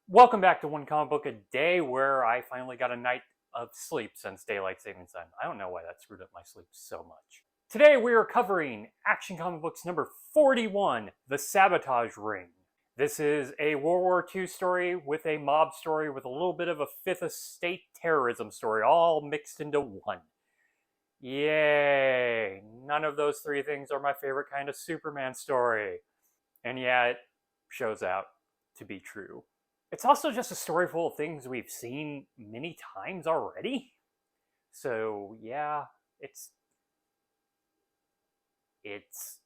Welcome back to One Comic Book a Day, where I finally got a night of sleep since Daylight Savings Time. I don't know why that screwed up my sleep so much. Today we are covering Action Comic Books number 41, The Sabotage Ring. This is a World War II story with a mob story with a little bit of a Fifth Estate terrorism story, all mixed into one. Yay! None of those three things are my favorite kind of Superman story. And yet, it shows out to be true. It's also just a story full of things we've seen many times already. So yeah, it's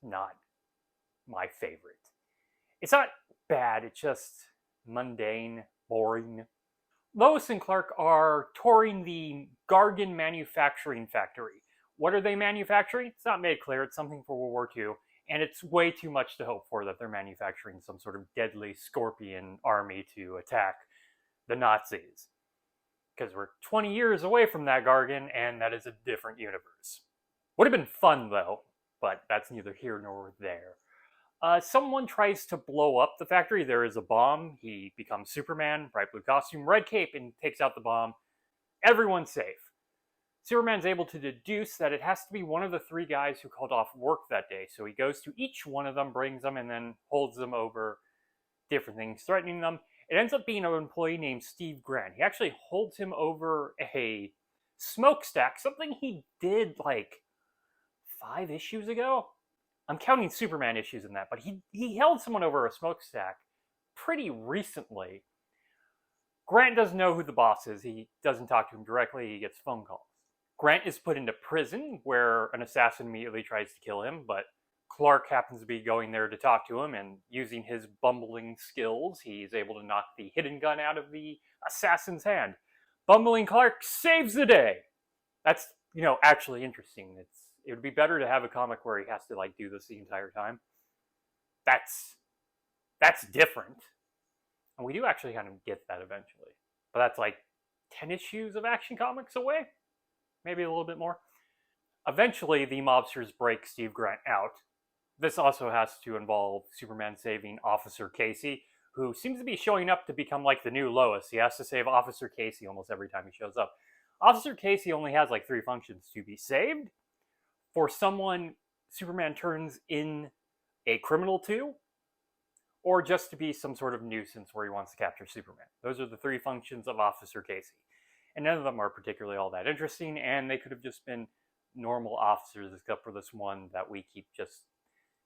not my favorite. It's not bad, it's just mundane, boring. Lois and Clark are touring the Gargan manufacturing factory. What are they manufacturing? It's not made clear, it's something for World War II. And it's way too much to hope for that they're manufacturing some sort of deadly scorpion army to attack the Nazis. Because we're 20 years away from that Gargan, and that is a different universe. Would have been fun, though, but that's neither here nor there. Someone tries to blow up the factory. There is a bomb. He becomes Superman, bright blue costume, red cape, and takes out the bomb. Everyone's safe. Superman's able to deduce that it has to be one of the three guys who called off work that day. So he goes to each one of them, brings them, and then holds them over different things, threatening them. It ends up being an employee named Steve Grant. He actually holds him over a smokestack, something he did like 5 issues ago. I'm counting Superman issues in that, but he held someone over a smokestack pretty recently. Grant doesn't know who the boss is. He doesn't talk to him directly. He gets phone calls. Grant is put into prison, where an assassin immediately tries to kill him, but Clark happens to be going there to talk to him, and using his bumbling skills, he's able to knock the hidden gun out of the assassin's hand. Bumbling Clark saves the day! That's, actually interesting. It would be better to have a comic where he has to, do this the entire time. That's different. And we do actually kind of get that eventually. But that's 10 issues of Action Comics away? Maybe a little bit more. Eventually, the mobsters break Steve Grant out. This also has to involve Superman saving Officer Casey, who seems to be showing up to become the new Lois. He has to save Officer Casey almost every time he shows up. Officer Casey only has 3 functions: to be saved, for someone Superman turns in a criminal to, or just to be some sort of nuisance where he wants to capture Superman. Those are the 3 functions of Officer Casey. And none of them are particularly all that interesting, and they could have just been normal officers, except for this one that we keep just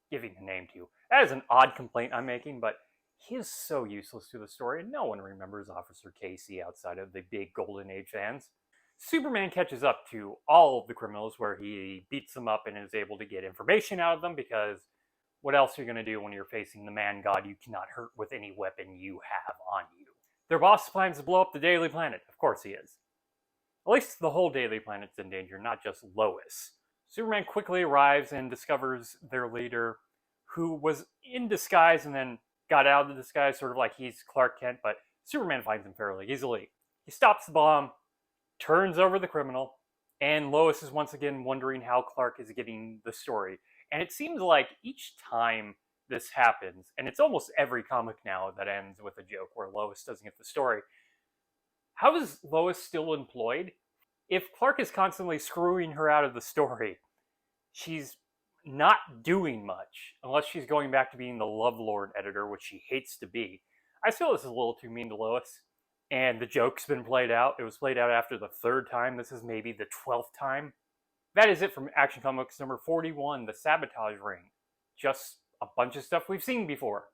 giving a name to. That is an odd complaint I'm making, but he is so useless to the story, and no one remembers Officer Casey outside of the big Golden Age fans. Superman catches up to all of the criminals, where he beats them up and is able to get information out of them, because what else are you going to do when you're facing the man god you cannot hurt with any weapon you have on you? Their boss plans to blow up the Daily Planet. Of course he is. At least the whole Daily Planet's in danger, not just Lois. Superman quickly arrives and discovers their leader, who was in disguise and then got out of the disguise, sort of like he's Clark Kent, but Superman finds him fairly easily. He stops the bomb, turns over the criminal, and Lois is once again wondering how Clark is getting the story. And it seems like each time this happens, and it's almost every comic now that ends with a joke where Lois doesn't get the story. How is Lois still employed? If Clark is constantly screwing her out of the story, she's not doing much, unless she's going back to being the Lovelord editor, which she hates to be. I feel this is a little too mean to Lois, and the joke's been played out. It was played out after the 3rd time. This is maybe the 12th time. That is it from Action Comics number 41, The Sabotage Ring. Just a bunch of stuff we've seen before.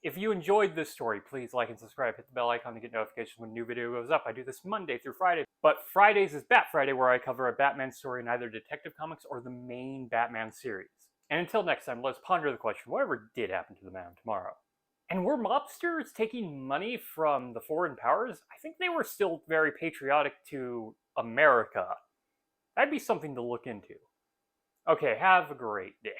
If you enjoyed this story, please like and subscribe. Hit the bell icon to get notifications when a new video goes up. I do this Monday through Friday. But Fridays is Bat Friday, where I cover a Batman story in either Detective Comics or the main Batman series. And until next time, let's ponder the question, whatever did happen to the Man of Tomorrow? And were mobsters taking money from the foreign powers? I think they were still very patriotic to America. That'd be something to look into. Okay, have a great day.